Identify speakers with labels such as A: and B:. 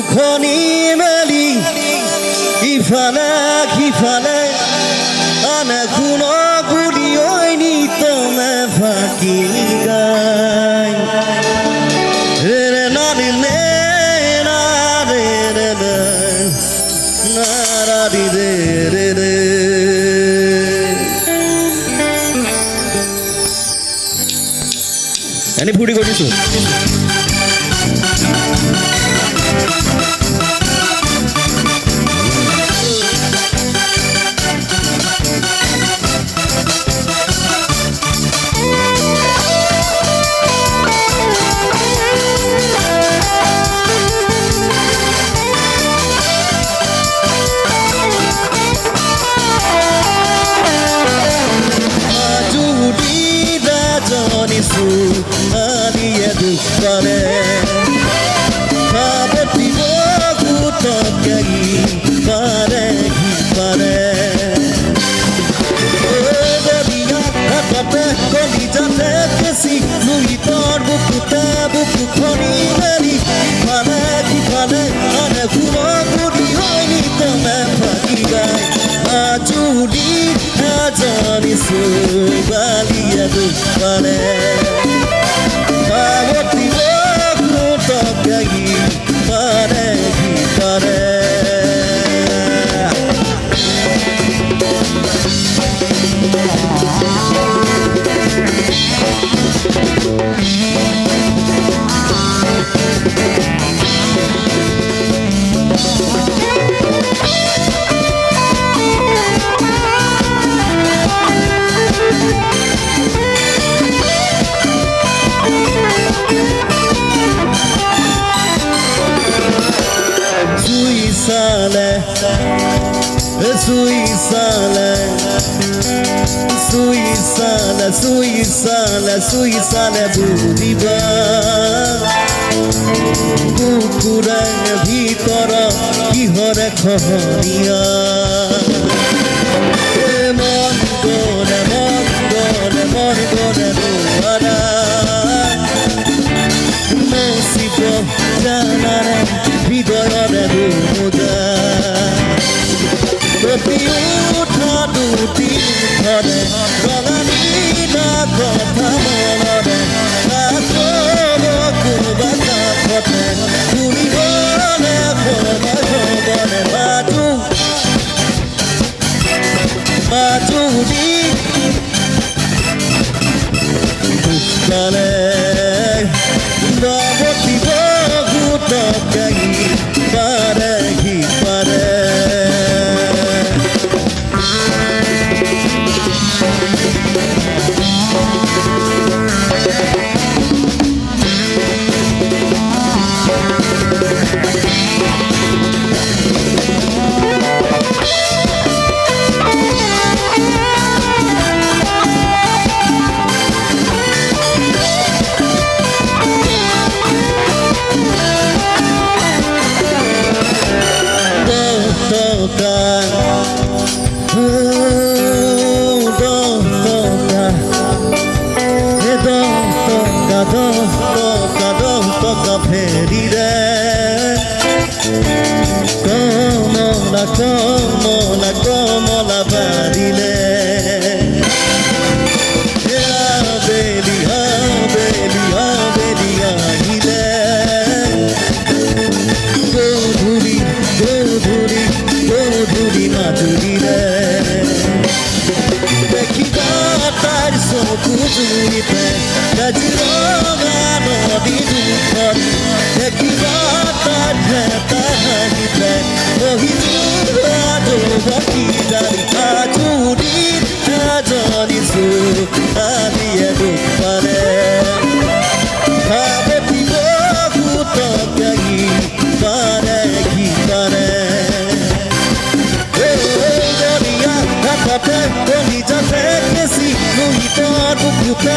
A: বুকুখনি মেলি ইফালে সিফালে আন কোনো গুলিয়ৈ নিতমে ফাঁকি গায় রে নারে নারে রে নারাদি রে রে রে এনে ফুটি কৰিছো আলিয়ে দুঃখরে ভাবতি বুকুতকি পারে পারে গদিয়া হাততে কলিজাতে কেসি নুই তোর বুকুতে বুকুখনি মেলি ইফালে সিফালে আনে কোনো গুলি হয়নি তমে ফাঁকি গায় আজুলি জানিছো গালিয়ে দুঃখরে Pavoti boku tokai pare pare Suisale budiba Bukura bhitora kihore khoniya Mon gone duara Mosibo janare hridoyore dumuda Doti utha duti uthore rangani na kotha monore akoro kubata kote tumi gone khoma khobone baju di dukkane naboti bogu tokai pare hi pare Komala barile Habeli ahile Godhuri madurile Dekhiba tar soku jurite Gajroga nodi dukhori Dekhiba tar bheta hanite Ohi Baki dari ajuri ajani su aliye dukhare Bhavati bogu tokai pare ki pare Goriya hatate koli jate kesi nui tor bukute